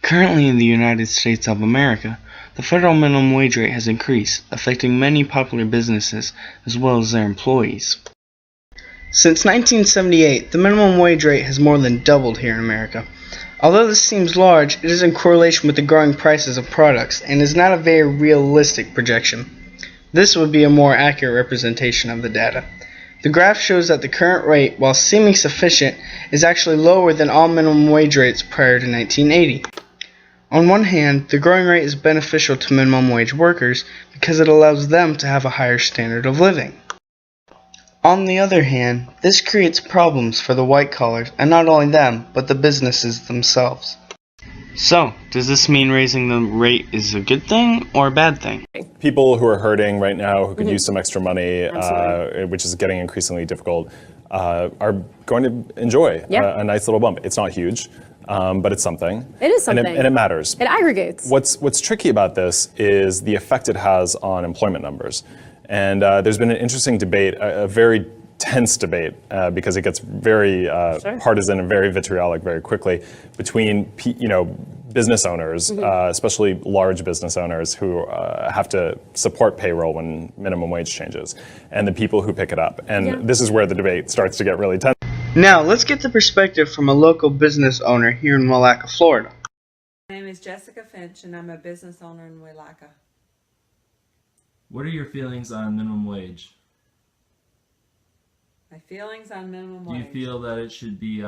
Currently in the United States of America, the federal minimum wage rate has increased, affecting many popular businesses as well as their employees. Since 1978, the minimum wage rate has more than doubled here in America. Although this seems large, it is in correlation with the growing prices of products and is not a very realistic projection. This would be a more accurate representation of the data. The graph shows that the current rate, while seeming sufficient, is actually lower than all minimum wage rates prior to 1980. On one hand, the growing rate is beneficial to minimum wage workers because it allows them to have a higher standard of living. On the other hand, this creates problems for the white collars, and not only them, but the businesses themselves. So, does this mean raising the rate is a good thing or a bad thing? People who are hurting right now, who could use some extra money, which is getting increasingly difficult, are going to enjoy a nice little bump. It's not huge, but it's something. It is something. And it matters. It aggregates. What's tricky about this is the effect it has on employment numbers. And there's been an interesting debate, a very tense debate, because it gets very partisan and very vitriolic very quickly between business owners, especially large business owners who have to support payroll when minimum wage changes, and the people who pick it up. And this is where the debate starts to get really tense. Now, let's get the perspective from a local business owner here in Willaca, Florida. My name is Jessica Finch, and I'm a business owner in Willaca. What are your feelings on minimum wage? My feelings on minimum Do wage. you feel that it should be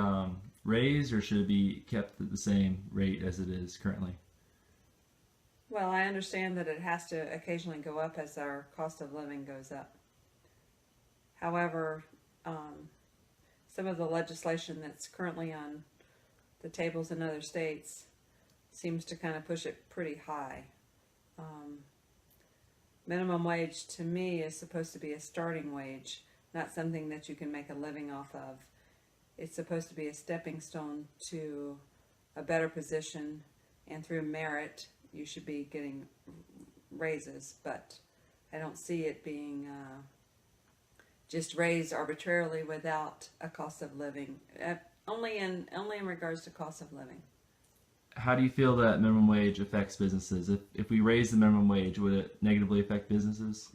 raised or should it be kept at the same rate as it is currently? Well, I understand that it has to occasionally go up as our cost of living goes up. However, some of the legislation that's currently on the tables in other states seems to kind of push it pretty high. Minimum wage to me is supposed to be a starting wage, not something that you can make a living off of. It's supposed to be a stepping stone to a better position, and through merit you should be getting raises, but I don't see it being just raised arbitrarily without a cost of living, only in regards to cost of living. How do you feel that minimum wage affects businesses? If we raise the minimum wage, would it negatively affect businesses?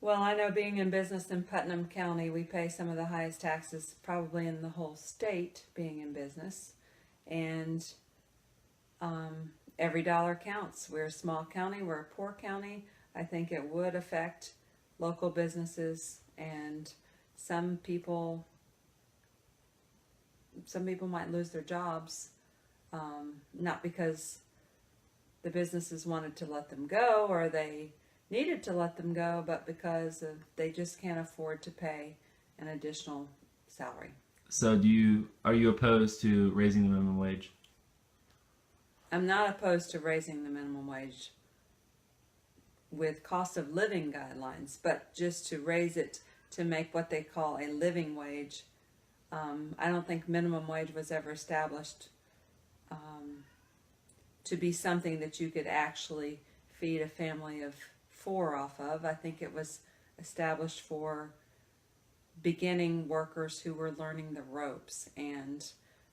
Well, I know being in business in Putnam County, we pay some of the highest taxes probably in the whole state being in business. And every dollar counts. We're a small county, we're a poor county. I think it would affect local businesses, and some people might lose their jobs, not because the businesses wanted to let them go or they needed to let them go, but because they just can't afford to pay an additional salary. So are you opposed to raising the minimum wage? I'm not opposed to raising the minimum wage with cost of living guidelines, but just to raise it to make what they call a living wage. I don't think minimum wage was ever established to be something that you could actually feed a family of 4 off of. I think it was established for beginning workers who were learning the ropes. And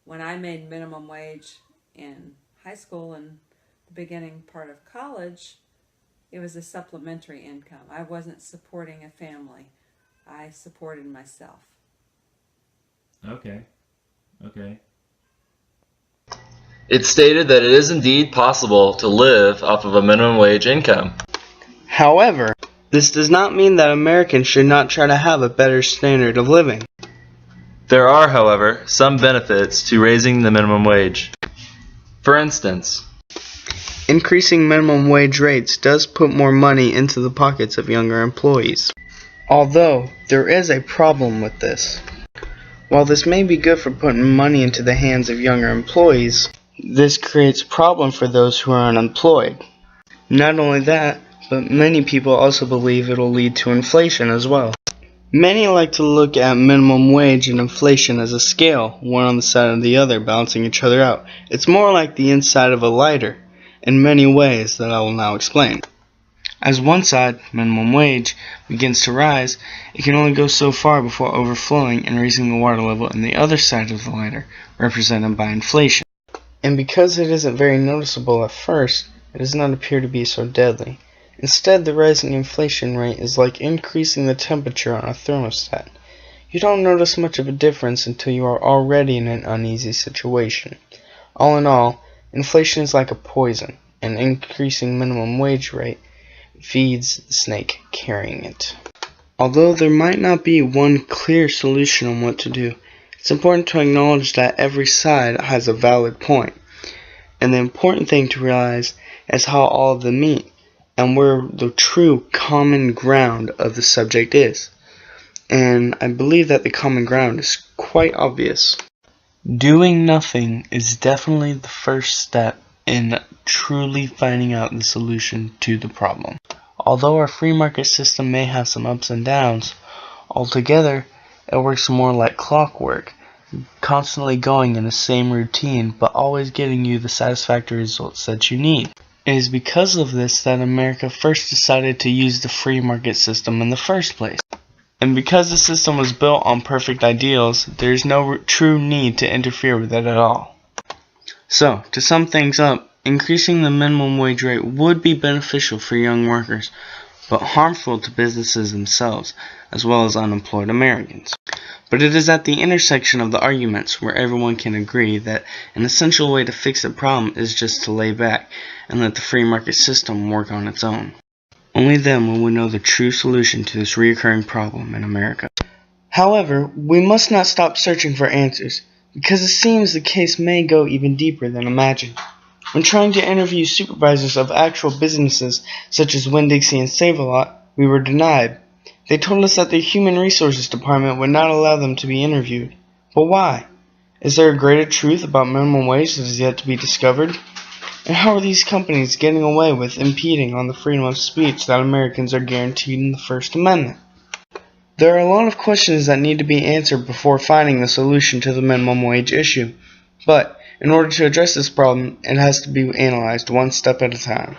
when I made minimum wage in high school and the beginning part of college, it was a supplementary income. I wasn't supporting a family. I supported myself. Okay. It stated that it is indeed possible to live off of a minimum wage income. However, this does not mean that Americans should not try to have a better standard of living. There are, however, some benefits to raising the minimum wage. For instance, increasing minimum wage rates does put more money into the pockets of younger employees. Although, there is a problem with this. While this may be good for putting money into the hands of younger employees, this creates a problem for those who are unemployed. Not only that, but many people also believe it will lead to inflation as well. Many like to look at minimum wage and inflation as a scale, one on the side of the other, balancing each other out. It's more like the inside of a lighter, in many ways that I will now explain. As one side, minimum wage, begins to rise, it can only go so far before overflowing and raising the water level in the other side of the lighter, represented by inflation. And because it isn't very noticeable at first, it does not appear to be so deadly. Instead, the rising inflation rate is like increasing the temperature on a thermostat. You don't notice much of a difference until you are already in an uneasy situation. All in all, inflation is like a poison. An increasing minimum wage rate feeds the snake carrying it. Although there might not be one clear solution on what to do, it's important to acknowledge that every side has a valid point. And the important thing to realize is how all of them meet, and where the true common ground of the subject is. And I believe that the common ground is quite obvious. Doing nothing is definitely the first step in truly finding out the solution to the problem. Although our free market system may have some ups and downs, altogether it works more like clockwork, constantly going in the same routine but always getting you the satisfactory results that you need. It is because of this that America first decided to use the free market system in the first place. And because the system was built on perfect ideals, there is no true need to interfere with it at all. So, to sum things up, increasing the minimum wage rate would be beneficial for young workers, but harmful to businesses themselves, as well as unemployed Americans. But it is at the intersection of the arguments where everyone can agree that an essential way to fix the problem is just to lay back and let the free market system work on its own. Only then will we know the true solution to this recurring problem in America. However, we must not stop searching for answers, because it seems the case may go even deeper than imagined. When trying to interview supervisors of actual businesses such as Winn-Dixie and Save-A-Lot, we were denied. They told us that the Human Resources Department would not allow them to be interviewed. But why? Is there a greater truth about minimum wage that is yet to be discovered? And how are these companies getting away with impeding on the freedom of speech that Americans are guaranteed in the First Amendment? There are a lot of questions that need to be answered before finding the solution to the minimum wage issue. But in order to address this problem, it has to be analyzed one step at a time.